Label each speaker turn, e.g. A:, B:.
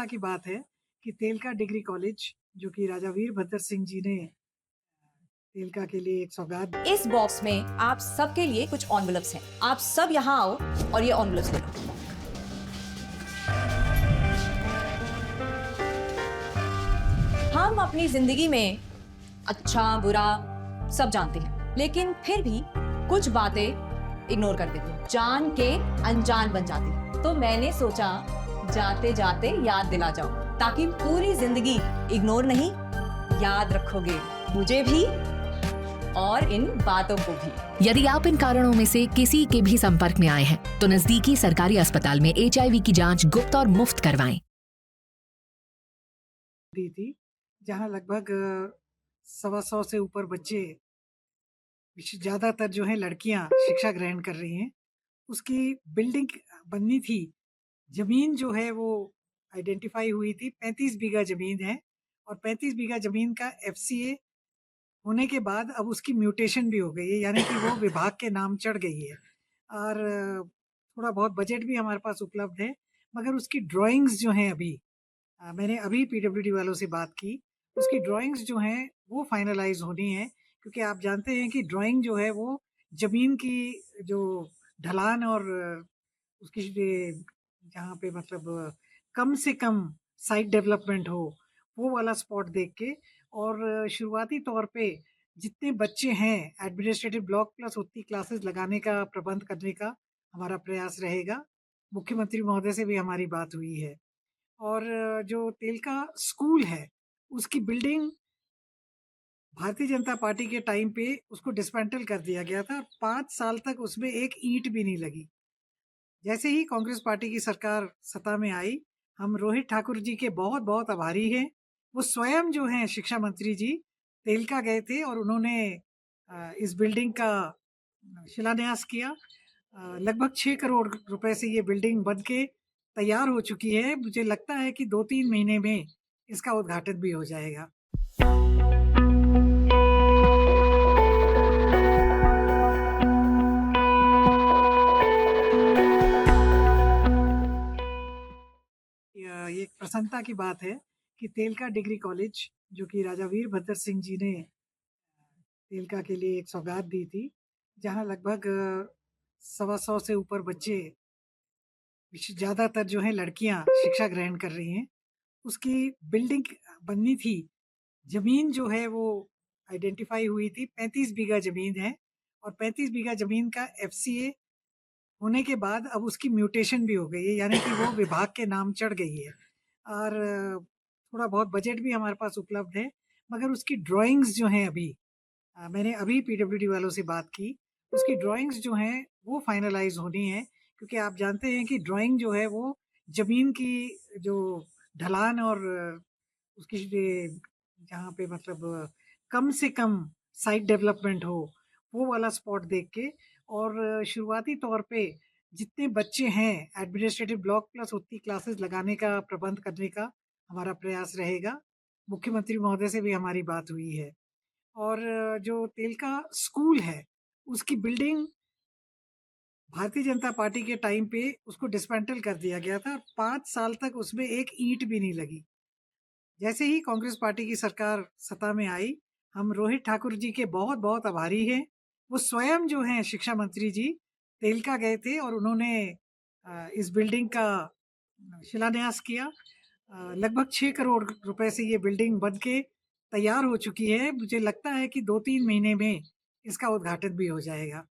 A: प्रसन्नता की बात है कि तेलका डिग्री कॉलेज, जो कि राजा वीरभद्र सिंह जी ने तेलका के लिए एक सौगात
B: इस बॉक्स में आप सबके लिए कुछ एनवलप्स हैं। आप सब यहाँ आओ और ये एनवलप्स ले लो। हम अपनी जिंदगी में अच्छा बुरा सब जानते हैं, लेकिन फिर भी कुछ बातें इग्नोर कर देते हैं, जान के अनजान बन जाती हैं। तो मैंने सोचा जाते जाते याद दिला जाओ, ताकि पूरी जिंदगी इग्नोर नहीं, याद रखोगे मुझे भी और इन बातों को भी।
C: यदि आप इन कारणों में से किसी के भी संपर्क में आए हैं तो नजदीकी सरकारी अस्पताल में HIV की जांच गुप्त और मुफ्त करवाएं।
A: दी थी, जहाँ लगभग 125 से ऊपर बच्चे, ज्यादातर जो है लड़कियां शिक्षा ग्रहण कर रही हैं। उसकी बिल्डिंग बननी थी। जमीन जो है वो आइडेंटिफाई हुई थी, 35 बीघा जमीन है और 35 बीघा जमीन का FCA होने के बाद अब उसकी म्यूटेशन भी हो गई है, यानी कि वो विभाग के नाम चढ़ गई है। और थोड़ा बहुत बजट भी हमारे पास उपलब्ध है, मगर उसकी ड्राइंग्स जो हैं अभी, मैंने अभी PWD वालों से बात की, उसकी ड्राइंग्स जो हैं वो फाइनलाइज होनी है, क्योंकि आप जानते हैं कि ड्राइंग जो है वो जमीन की जो ढलान और उसकी जहाँ पे मतलब कम से कम साइट डेवलपमेंट हो, वो वाला स्पॉट देख के, और शुरुआती तौर पे जितने बच्चे हैं एडमिनिस्ट्रेटिव ब्लॉक प्लस उतनी क्लासेस लगाने का प्रबंध करने का हमारा प्रयास रहेगा। मुख्यमंत्री महोदय से भी हमारी बात हुई है। और जो तेलका स्कूल है, उसकी बिल्डिंग भारतीय जनता पार्टी के टाइम पे उसको डिसमेंटल कर दिया गया था। 5 साल तक उसमें एक ईंट भी नहीं लगी। जैसे ही कांग्रेस पार्टी की सरकार सत्ता में आई, हम रोहित ठाकुर जी के बहुत-बहुत आभारी हैं। वो स्वयं जो हैं शिक्षा मंत्री जी, तेलका गए थे और उन्होंने इस बिल्डिंग का शिलान्यास किया। लगभग 6 करोड़ रुपए से ये बिल्डिंग बन के तैयार हो चुकी है। मुझे लगता है कि 2-3 महीने में इसका उद्घाटन भी हो जाएगा। ये एक प्रसन्नता की बात है कि तेलका डिग्री कॉलेज, जो कि राजा वीरभद्र सिंह जी ने तेलका के लिए एक सौगात दी थी, जहाँ लगभग 125 से ऊपर बच्चे, ज्यादातर जो है लड़कियां शिक्षा ग्रहण कर रही हैं। उसकी बिल्डिंग बननी थी। जमीन जो है वो आइडेंटिफाई हुई थी, 35 बीघा जमीन है और 35 बीघा जमीन का FCA होने के बाद अब उसकी म्यूटेशन भी हो गई है, यानी कि वो विभाग के नाम चढ़ गई है। और थोड़ा बहुत बजट भी हमारे पास उपलब्ध है, मगर उसकी ड्राइंग्स जो हैं अभी, मैंने अभी PWD वालों से बात की, उसकी ड्राइंग्स जो हैं वो फाइनलाइज होनी है, क्योंकि आप जानते हैं कि ड्राइंग जो है वो जमीन की जो ढलान और उसकी जहाँ पे मतलब कम से कम साइट डेवलपमेंट हो, वो वाला स्पॉट देख के, और शुरुआती तौर पे जितने बच्चे हैं एडमिनिस्ट्रेटिव ब्लॉक प्लस उतनी क्लासेस लगाने का प्रबंध करने का हमारा प्रयास रहेगा। मुख्यमंत्री महोदय से भी हमारी बात हुई है। और जो तेलका स्कूल है, उसकी बिल्डिंग भारतीय जनता पार्टी के टाइम पे उसको डिसमेंटल कर दिया गया था। 5 साल तक उसमें एक ईंट भी नहीं लगी। जैसे ही कांग्रेस पार्टी की सरकार सत्ता में आई, हम रोहित ठाकुर जी के बहुत-बहुत आभारी हैं। वो स्वयं जो हैं शिक्षा मंत्री जी, तेलका गए थे और उन्होंने इस बिल्डिंग का शिलान्यास किया। लगभग 6 करोड़ रुपए से ये बिल्डिंग बन के तैयार हो चुकी है। मुझे लगता है कि 2-3 महीने में इसका उद्घाटन भी हो जाएगा।